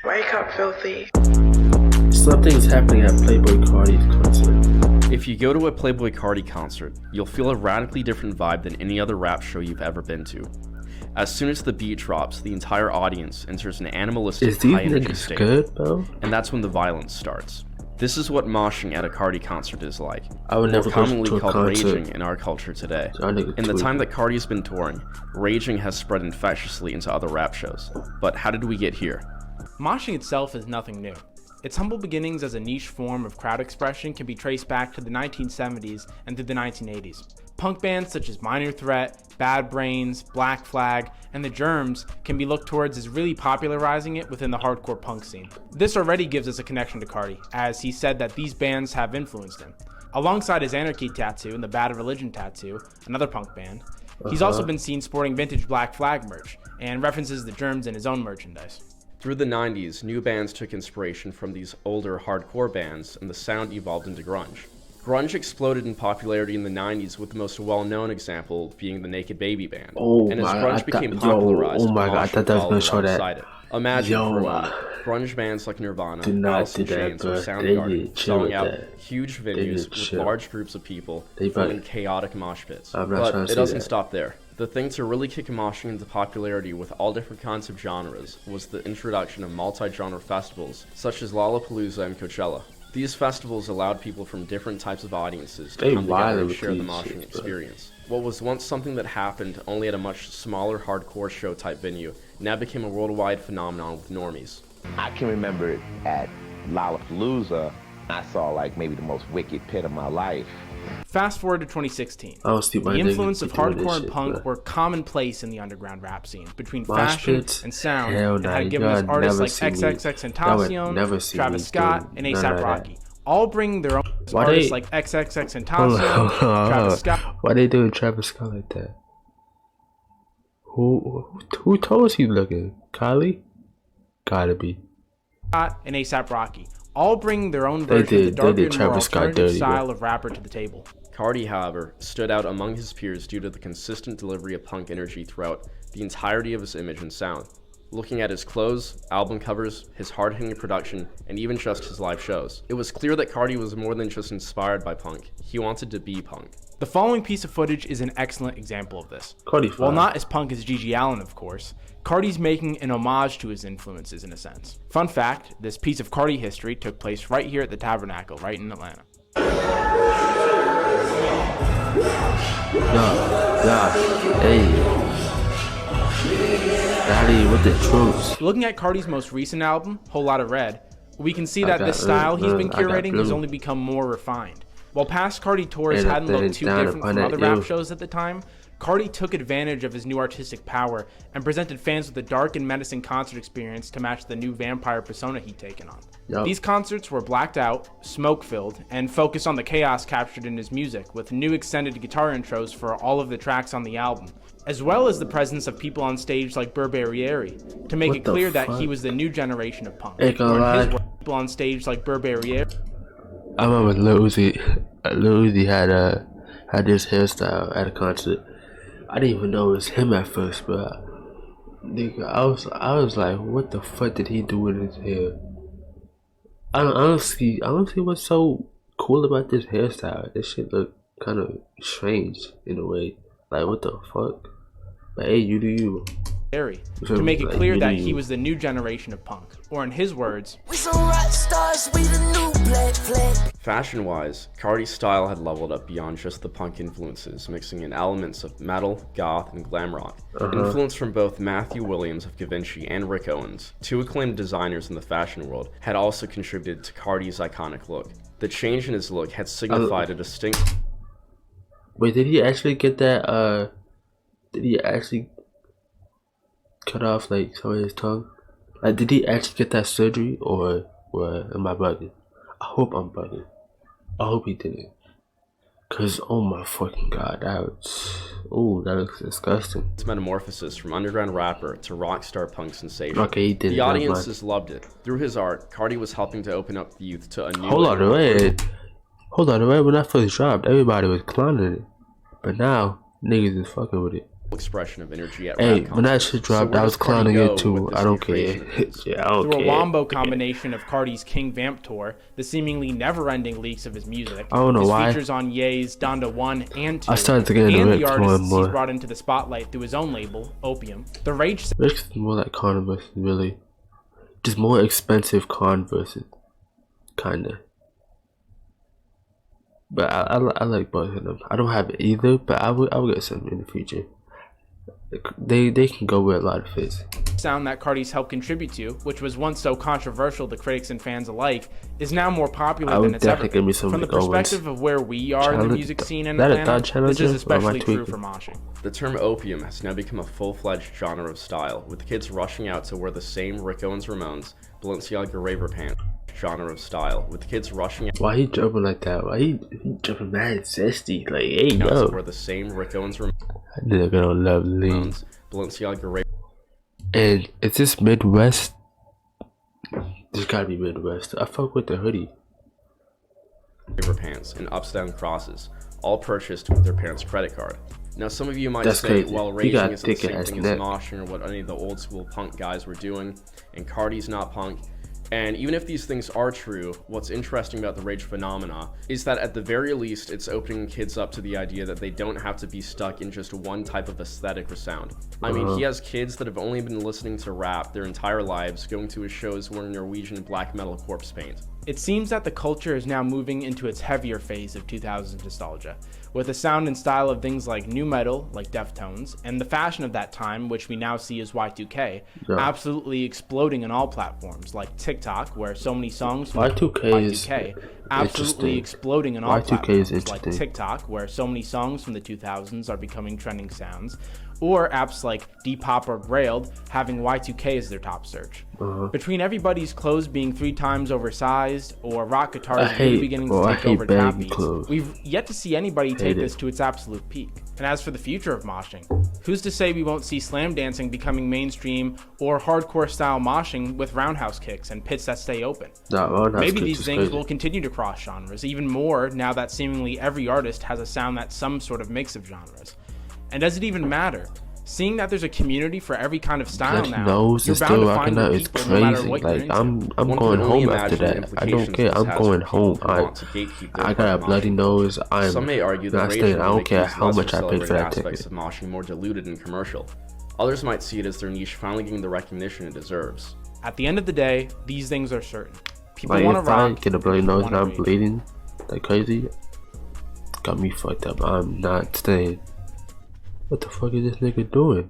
Wake up, filthy. Something is happening at Playboy Carti's concert. If you go to a Playboy Carti concert, you'll feel a radically different vibe than any other rap show you've ever been to. As soon as the beat drops, the entire audience enters an animalistic high-energy state, good, bro? And that's when the violence starts. This is what moshing at a Carti concert is like. I would never commonly go to a called concert. raging in our culture today. In the time that Carti's been touring, raging has spread infectiously into other rap shows. But how did we get here? Moshing itself is nothing new. Its humble beginnings as a niche form of crowd expression can be traced back to the 1970s and through the 1980s. Punk bands such as Minor Threat, Bad Brains, Black Flag, and The Germs can be looked towards as really popularizing it within the hardcore punk scene. This already gives us a connection to Carti, as he said that these bands have influenced him. Alongside his Anarchy tattoo and the Bad Religion tattoo, another punk band, he's also been seen sporting vintage Black Flag merch, and references The Germs in his own merchandise. Through the 90s, new bands took inspiration from these older hardcore bands, and the sound evolved into grunge. Grunge exploded in popularity in the 90s, with the most well-known example being the Naked Baby Band. And as grunge became popularized, I thought that was gonna show that. it. Imagine for a moment, grunge bands like Nirvana, Alice in Chains, or Soundgarden selling out huge venues with large groups of people filling chaotic mosh pits. But it doesn't stop there. The thing to really kick moshing into popularity with all different kinds of genres was the introduction of multi-genre festivals such as Lollapalooza and Coachella. These festivals allowed people from different types of audiences to come together and share the moshing experience. What was once something that happened only at a much smaller hardcore show type venue now became a worldwide phenomenon with normies. I can remember it at Lollapalooza. I saw like maybe the most wicked pit of my life. Fast forward to 2016. The influence of hardcore and punk were commonplace in the underground rap scene, between fashion and sound, and had given us artists like XXXTentacion, Travis Scott, and A$AP Rocky, all bringing their own artists like XXXTentacion, Travis Scott. Why they doing Travis Scott like that? Who told us he's looking? Kylie? Gotta be. And A$AP Rocky, all bringing their own version of the darker and more alternative style of rapper to the table. Carti, however, stood out among his peers due to the consistent delivery of punk energy throughout the entirety of his image and sound. Looking at his clothes, album covers, his hard-hitting production, and even just his live shows, it was clear that Carti was more than just inspired by punk. He wanted to be punk. The following piece of footage is an excellent example of this. While not as punk as Gigi Allen, of course, Carti's making an homage to his influences in a sense. Fun fact, this piece of Carti history took place right here at the Tabernacle, right in Atlanta. With the troops. Looking at Carti's most recent album, Whole Lotta Red, we can see that this style he's been curating has only become more refined. While past Carti tours hadn't looked too different from other rap shows at the time, Carti took advantage of his new artistic power and presented fans with a dark and menacing concert experience to match the new vampire persona he'd taken on. These concerts were blacked out, smoke-filled, and focused on the chaos captured in his music, with new extended guitar intros for all of the tracks on the album, as well as the presence of people on stage like Burberry, to make it clear that he was the new generation of punk. People on stage like Burberry. I remember Lil Uzi had this hairstyle at a concert. I didn't even know it was him at first, but nigga, I was like, what the fuck did he do with his hair? I don't see what's so cool about this hairstyle. This shit look kind of strange in a way. Like, what the fuck? But hey, you do you. To make it clear that he was the new generation of punk, or in his words, we some rock stars, we the new black flag. Fashion-wise, Carti's style had leveled up beyond just the punk influences, mixing in elements of metal, goth, and glam rock. Influence from both Matthew Williams of Givenchy and Rick Owens, two acclaimed designers in the fashion world, had also contributed to Carti's iconic look. The change in his look had signified a distinct... Wait, did he actually get that, did he actually cut off like some of his tongue? Like, did he actually get that surgery, or am I bugging? I hope I'm bugging. I hope he didn't. Cause oh my fucking god, that looks disgusting. Its metamorphosis from underground rapper to rock star punk sensation. Okay, he did. The audiences loved it. Through his art, Carti was helping to open up the youth to a new. Hold on, wait. When I first dropped, everybody was clowning it, but now niggas is fucking with it. expression of energy at hey, rap when that shit dropped, I was clowning it too. I don't care. Yeah, I don't Through care. a wombo combination of Carti's King Vamp tour, the seemingly never-ending leaks of his music, I don't know his why. features on Ye's Donda 1 and 2, I started to get into and Rick the artists more. he's brought into the spotlight through his own label, Opium, the Rage. Rick's more like Converse, really. Just more expensive Converse, kinda. But I like both of them. I don't have either, but I will get some in the future. They can go with a lot of fits. Sound that Carti's helped contribute to, which was once so controversial to critics and fans alike, is now more popular than it's ever been. From the perspective of where we are in the music scene in Atlanta, this is especially true for moshing. The term opium has now become a full-fledged genre of style, with kids rushing out to wear the same Rick Owens Ramones, Balenciaga Raver pants. Genre of style, with kids rushing out. Why he jumping like that? Why he jumping mad zesty? Like, hey, yo. We're the same Rick Owens Ramones. They're gonna love Lee. Balenciaga Raver. And is this Midwest? This gotta be Midwest. I fuck with the hoodie. Raver pants and upside-down crosses, all purchased with their parents' credit card. Now, some of you might say, crazy. well, raging isn't the same thing as moshing or what any of the old school punk guys were doing, and Carti's not punk. And even if these things are true, what's interesting about the rage phenomena is that at the very least, it's opening kids up to the idea that they don't have to be stuck in just one type of aesthetic or sound. I mean, he has kids that have only been listening to rap their entire lives, going to his shows wearing Norwegian black metal corpse paint. It seems that the culture is now moving into its heavier phase of 2000s nostalgia, with the sound and style of things like nu metal, like Deftones, and the fashion of that time, which we now see as Y2K, absolutely exploding on all platforms, like TikTok, where so many songs from Y2K absolutely exploding on all platforms, like TikTok, where so many songs from the 2000s are becoming trending sounds, or apps like Depop or Grailed having Y2K as their top search. Between everybody's clothes being 3 times oversized, or rock guitars beginning to take over trap beats, we've yet to see anybody take this to its absolute peak. And as for the future of moshing, who's to say we won't see slam dancing becoming mainstream, or hardcore style moshing with roundhouse kicks and pits that stay open? Maybe these things will continue to cross genres, even more now that seemingly every artist has a sound that's some sort of mix of genres. And does it even matter? Seeing that there's a community for every kind of style now, you're bound to find the people no matter what you're into. I'm going home after that. I don't care. I'm going home. I got a bloody nose. Some may argue that not staying. I don't care how much I paid for that ticket. Of moshing more diluted and commercial. Others might see it as their niche finally getting the recognition it deserves. At the end of the day, these things are certain. People want to rock. If I get a bloody nose and I'm bleeding like crazy, got me fucked up. I'm not staying. What the fuck is this nigga doing?